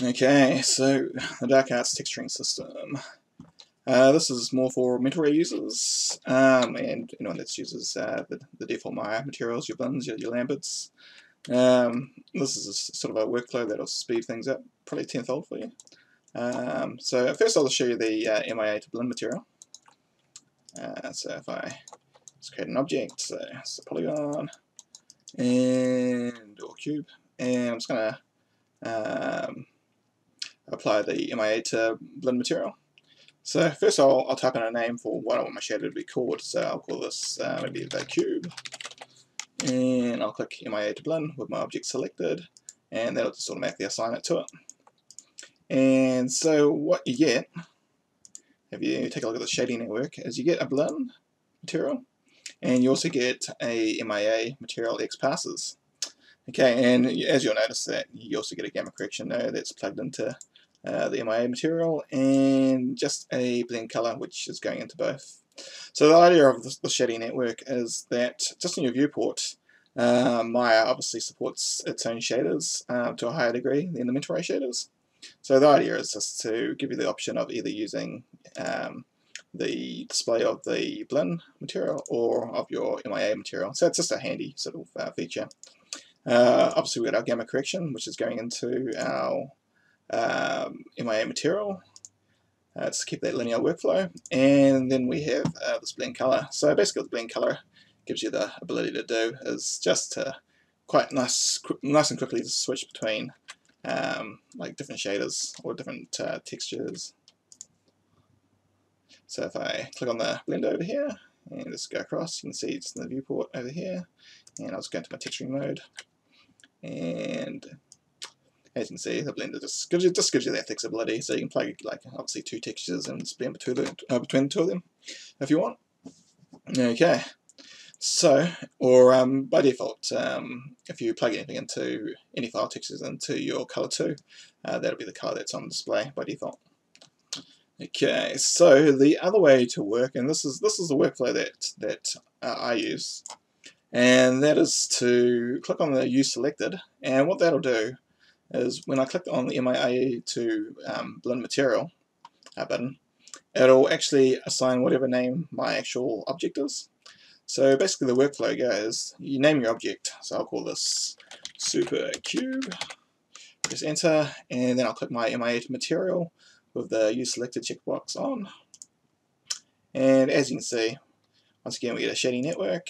Okay, so the Dark Arts texturing system. This is more for mental users, and anyone that uses the default Maya materials, your blends, your lamberts. This is sort of a workflow that'll speed things up probably tenfold for you. So first I'll show you the MIA to blend material. So if I just create an object, so it's a polygon or cube, and I'm just going to apply the MIA to blend material. So first I'll type in a name for what I want my shader to be called. So I'll call this maybe the cube, and I'll click MIA to blend with my object selected, and that'll just automatically assign it to it. And so what you get, if you take a look at the shading network, is you get a blend material, and you also get a MIA material X passes. Okay, and as you'll notice that you also get a gamma correction node that's plugged into the MIA material, and just a blend color which is going into both. So the idea of the shading network is that just in your viewport, Maya obviously supports its own shaders to a higher degree than the mental ray shaders. So the idea is just to give you the option of either using the display of the blend material or of your MIA material. So it's just a handy sort of feature. Obviously we've got our gamma correction, which is going into our MIA material to keep that linear workflow, and then we have this blend color. So basically the blend color gives you the ability to do is just to quite nice and quickly to switch between like different shaders or different textures. So if I click on the blend over here and just go across, you can see it's in the viewport over here, and I'll just go into my texturing mode, and as you can see, the blender just gives you that flexibility, so you can plug like obviously two textures and just blend between the two of them if you want. Okay, so by default, if you plug anything into any file textures into your color 2, that'll be the color that's on display by default. Okay, so the other way to work, and this is the workflow that I use, and that is to click on the Use Selected, and what that'll do is when I click on the MIA to blend material button, it'll actually assign whatever name my actual object is. So basically the workflow goes, you name your object, so I'll call this Super Cube, press enter, and then I'll click my MIA to material with the Use Selected checkbox on. And as you can see, once again we get a shading network,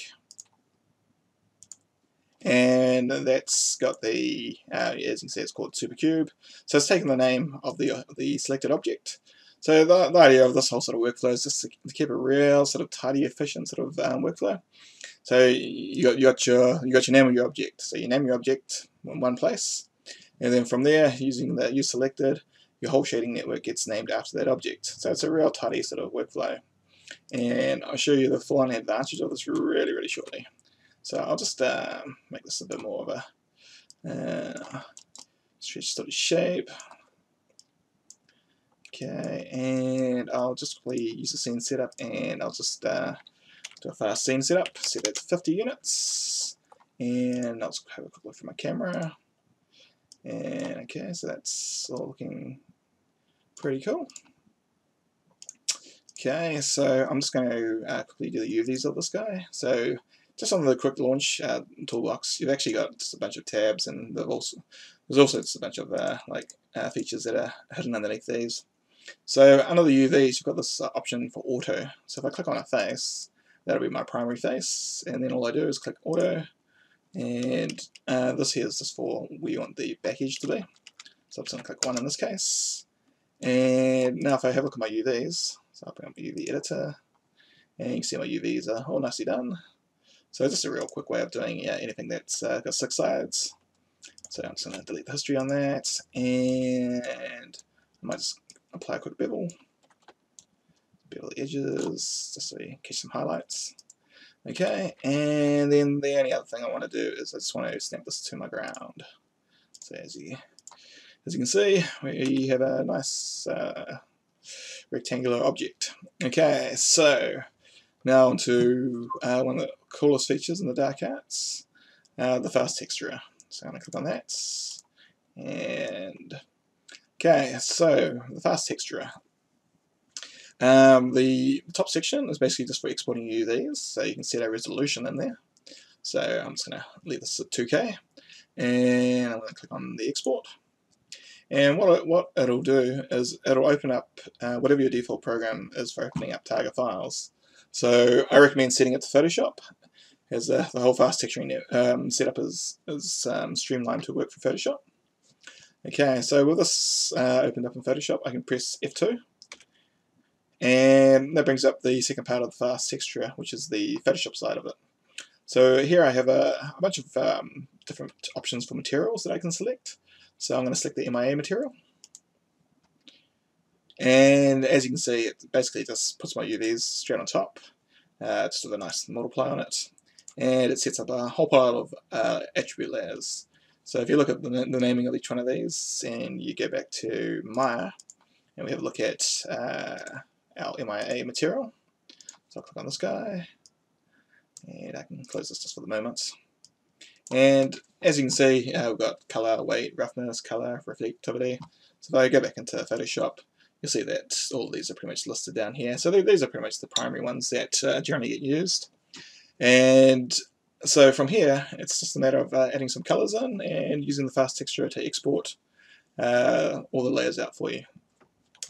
and that's got the, as you can see, it's called Supercube. So it's taken the name of the selected object. So the idea of this whole sort of workflow is just to keep a real sort of tidy, efficient sort of workflow. So you got your name of your object. So you name your object in one place, and then from there, using the Use Selected, your whole shading network gets named after that object. So it's a real tidy sort of workflow, and I'll show you the full-on advantage of this really shortly. So I'll just make this a bit more of a stretch sort of shape. Okay, and I'll just quickly use the scene setup, and I'll just do a fast scene setup, set it to 50 units, and I'll just have a quick look through my camera. And okay, so that's all looking pretty cool. Okay, so I'm just going to quickly do the UVs of this guy. So just on the quick launch toolbox, you've actually got just a bunch of tabs, and there's also just a bunch of features that are hidden underneath these. So under the UVs, you've got this option for auto. So if I click on a face, that'll be my primary face, and then all I do is click auto, and this here is just for where you want the back edge to be. So I'm just going to click 1 in this case. And now if I have a look at my UVs, so I'll bring up the UV editor, and you can see my UVs are all nicely done. So just a real quick way of doing anything that's got 6 sides. So I'm just going to delete the history on that, and I might just apply a quick bevel the edges, just so you catch some highlights. Okay, and then the only other thing I want to do is I just want to snap this to my ground. So as you can see, we have a nice rectangular object. Okay, so now onto one of the coolest features in the Dark Arts, the fast texture. So I'm going to click on that, and Okay, so the fast texturer. The top section is basically just for exporting UVs, so you can set a resolution in there. So I'm just going to leave this at 2K, and I'm going to click on the export. And what it'll do is it'll open up whatever your default program is for opening up Targa files. So I recommend setting it to Photoshop, as the whole fast texturing setup is streamlined to work for Photoshop. Okay, so with this opened up in Photoshop, I can press F2, and that brings up the second part of the fast texturer, which is the Photoshop side of it. So here I have a bunch of different options for materials that I can select. So I'm going to select the MIA material, and as you can see, it basically just puts my UVs straight on top, just with a nice multiply on it, and it sets up a whole pile of attribute layers. So if you look at the naming of each one of these, and you go back to Maya, and we have a look at our MIA material. So I'll click on this guy, and I can close this just for the moment. And as you can see, we've got color, weight, roughness, color, reflectivity. So if I go back into Photoshop, you'll see that all of these are pretty much listed down here. So these are pretty much the primary ones that generally get used. And so from here, it's just a matter of adding some colors in and using the fast texturer to export all the layers out for you.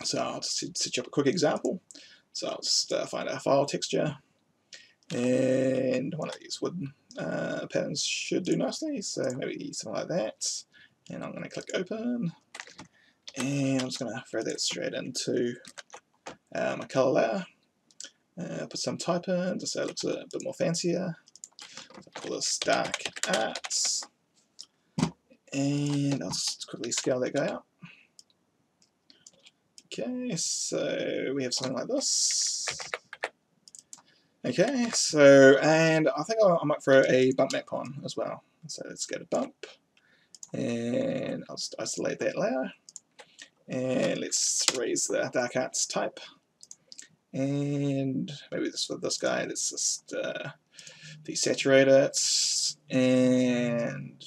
So I'll just set you up a quick example. So I'll just find our file texture, and one of these wood patterns should do nicely, so maybe something like that. And I'm going to click open, and I'm just going to throw that straight into my color layer. Put some type in just so it looks a bit more fancier. I'll call this dark arts, and I'll just quickly scale that guy up. Okay, so we have something like this. Okay, so, and I think I might throw a bump map on as well. So let's go to bump, and I'll just isolate that layer, and let's raise the dark arts type, and maybe this for this guy, let's just desaturate it, and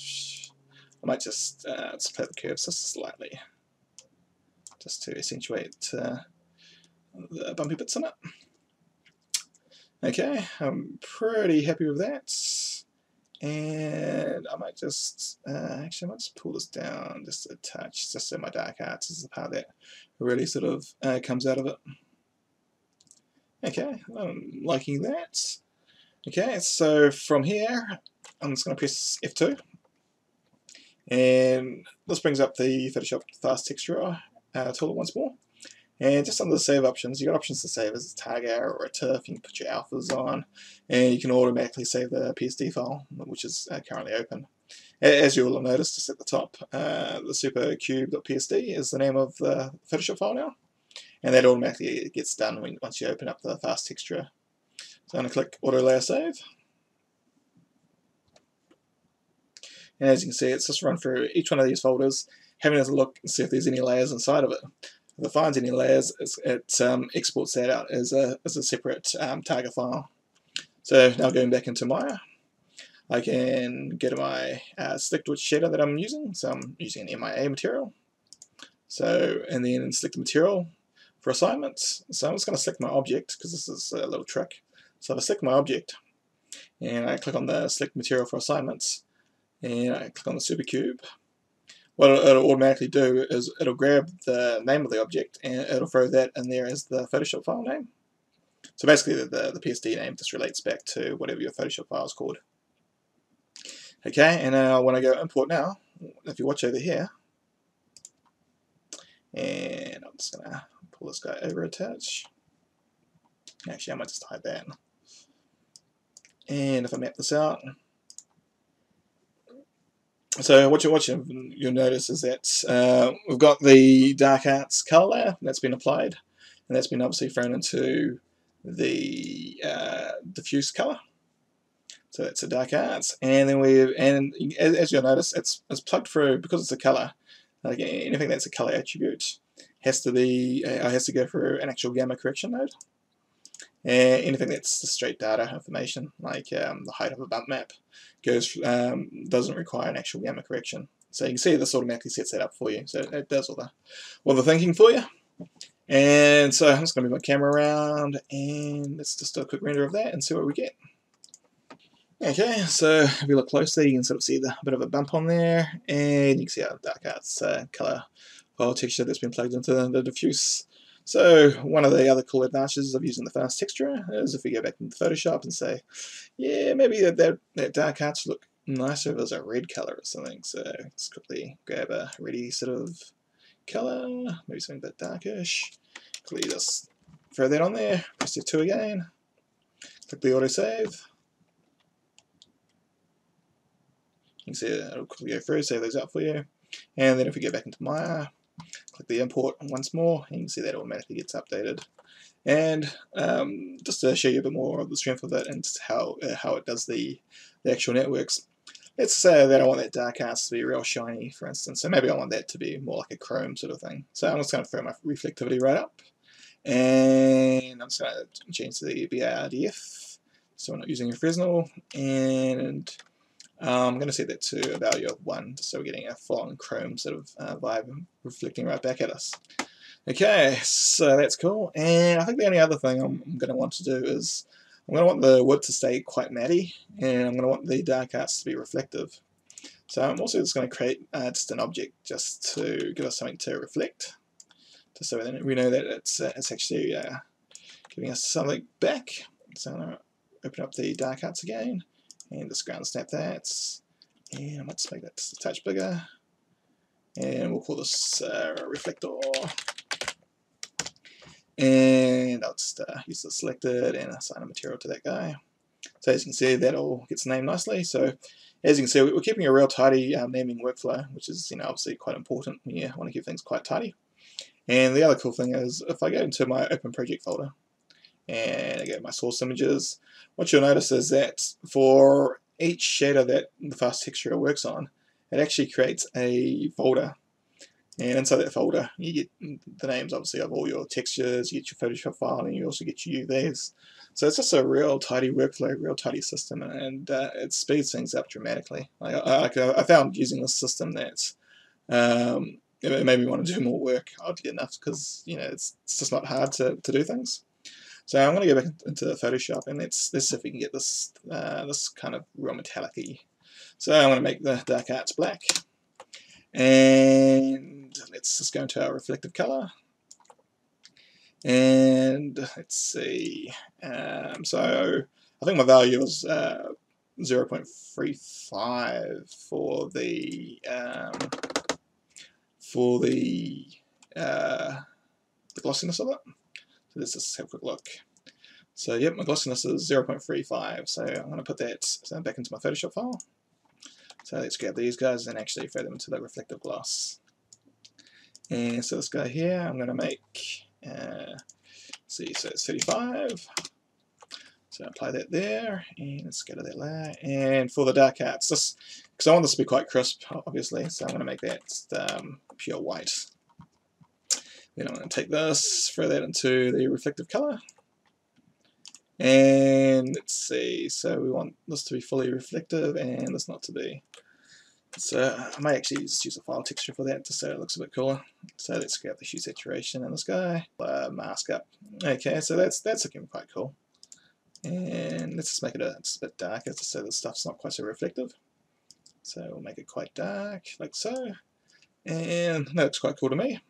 I might just play the curves just slightly, just to accentuate the bumpy bits in it. Okay, I'm pretty happy with that, and I might just, actually I might just pull this down just a touch, just so my dark arts is the part that really sort of comes out of it. Okay, I'm liking that. Okay, so from here, I'm just going to press F2, and this brings up the Photoshop Fast Texturer tool once more. And just under the save options, you've got options to save as a tag arrow or a TIFF. You can put your alphas on, and you can automatically save the PSD file, which is currently open. As you'll have noticed, just at the top, the supercube.psd is the name of the Photoshop file now, and that automatically gets done once you open up the fast texturer. So I'm going to click Auto Layer Save, and as you can see, it's just run through each one of these folders, having a look and see if there's any layers inside of it. If it finds any layers, it exports that out as a separate Targa file. So now going back into Maya, I can go to my select which shader that I'm using. So I'm using an MIA material. So, and then select the material for assignments. So I'm just going to select my object, because this is a little trick. So if I select my object, and I click on the select material for assignments, and I click on the supercube, what it'll automatically do is it'll grab the name of the object and it'll throw that in there as the Photoshop file name. So basically the PSD name just relates back to whatever your Photoshop file is called. Okay, and now when I go import now, if you watch over here, and I'm just going to pull this guy over a touch. Actually, I might just hide that. And if I map this out, so what you'll notice is that we've got the dark arts color layer that's been applied, and that's been obviously thrown into the diffuse color. So that's the dark arts, and then as you'll notice, it's plugged through because it's a color. Like anything that's a color attribute has to go through an actual gamma correction node. And anything that's the straight data information, like the height of a bump map, doesn't require an actual gamma correction. So you can see this automatically sets that up for you. So it does all the thinking for you. And so I'm just going to move my camera around, and let's just do a quick render of that and see what we get. Okay, so if you look closely, you can sort of see a bit of a bump on there, and you can see our dark arts color file texture that's been plugged into the diffuse. So one of the other cool advantages of using the fast texturer is if we go back into Photoshop and say, yeah, maybe that dark arts look nicer if there's a red color or something. So let's quickly grab a reddy sort of color, maybe something a bit darkish. Quickly just throw that on there, press F2 again, click the autosave. You can see it'll quickly go through, save those out for you. And then if we go back into Maya, click the import once more, and you can see that automatically gets updated. And just to show you a bit more of the strength of it and how it does the actual networks. Let's say that I want that dark arts to be real shiny, for instance. So maybe I want that to be more like a chrome sort of thing. So I'm just going to throw my reflectivity right up. And I'm just going to change the BRDF, so we're not using a Fresnel. And I'm going to set that to a value of 1, just so we're getting a full-on chrome sort of vibe reflecting right back at us. Okay, so that's cool. And I think the only other thing I'm going to want to do is I'm going to want the wood to stay quite matty, and I'm going to want the dark arts to be reflective. So I'm also just going to create just an object just to give us something to reflect, just so we know that it's actually giving us something back. So I'm going to open up the dark arts again, and just ground snap that, and I might just make that just a touch bigger, and we'll call this reflector. And I'll just use the selected and assign a material to that guy. So as you can see, that all gets named nicely. So as you can see, we're keeping a real tidy naming workflow, which is obviously quite important when you want to keep things quite tidy. And the other cool thing is, if I go into my open project folder and I get my source images, what you'll notice is that for each shader that the fast texturer works on, it actually creates a folder. And inside that folder, you get the names, obviously, of all your textures, you get your Photoshop file, and you also get your UVs. So it's just a real tidy workflow, real tidy system, and it speeds things up dramatically. I found using this system that it made me want to do more work, oddly enough, because it's just not hard to do things. So I'm going to go back into Photoshop, and let's see if we can get this this kind of real metallic-y. So I'm going to make the dark arts black. And let's just go into our reflective color, and let's see, so I think my value was 0.35 for the glossiness of it. So let's just have a quick look. So yep, my glossiness is 0.35, so I'm going to put that back into my Photoshop file. So let's grab these guys and actually throw them into the reflective gloss. And so this guy here, I'm going to make, see, so it's 35. So apply that there, and let's go to that layer. And for the dark arts, this, because I want this to be quite crisp, obviously, so I'm going to make that pure white. Then I'm going to take this, throw that into the reflective color. And let's see, so we want this to be fully reflective and this not to be. So I might actually just use a file texture for that just so it looks a bit cooler. So let's grab the hue saturation in this guy, mask up. Okay, so that's looking quite cool. And let's just make it just a bit darker just so the stuff's not quite so reflective. So we'll make it quite dark, like so. And that looks quite cool to me.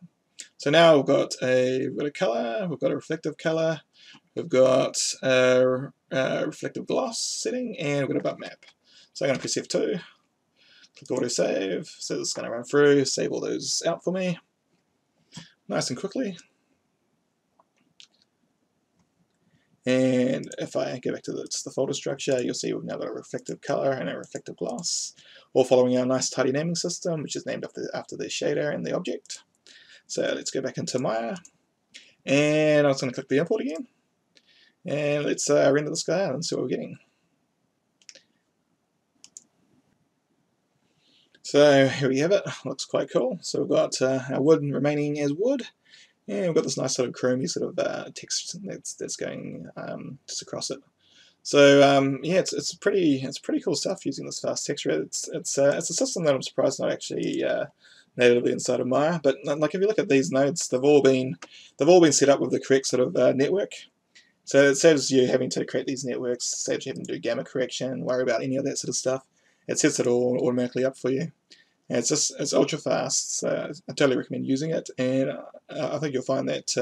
So now we've got a color, we've got a reflective color, we've got a reflective gloss setting, and we've got a bump map. So I'm going to press F2, click auto save, so this is going to run through, save all those out for me, nice and quickly. And if I go back to the folder structure, you'll see we've now got a reflective color and a reflective gloss, all following our nice tidy naming system, which is named after the shader and the object. So let's go back into Maya, and I'm just going to click the import again, and let's render this guy out and see what we're getting. So here we have it, looks quite cool. So we've got our wood remaining as wood, and we've got this nice sort of chromey sort of text that's going just across it. So yeah, it's pretty cool stuff using this fast texture. It's a system that I'm surprised not actually natively inside of Maya. But like if you look at these nodes, they've all been set up with the correct sort of network. So it saves you having to create these networks, saves you having to do gamma correction, worry about any of that sort of stuff. It sets it all automatically up for you. And it's ultra fast, so I totally recommend using it. And I think you'll find that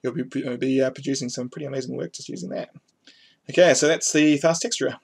you'll be producing some pretty amazing work just using that. Okay, so that's the fast texturer.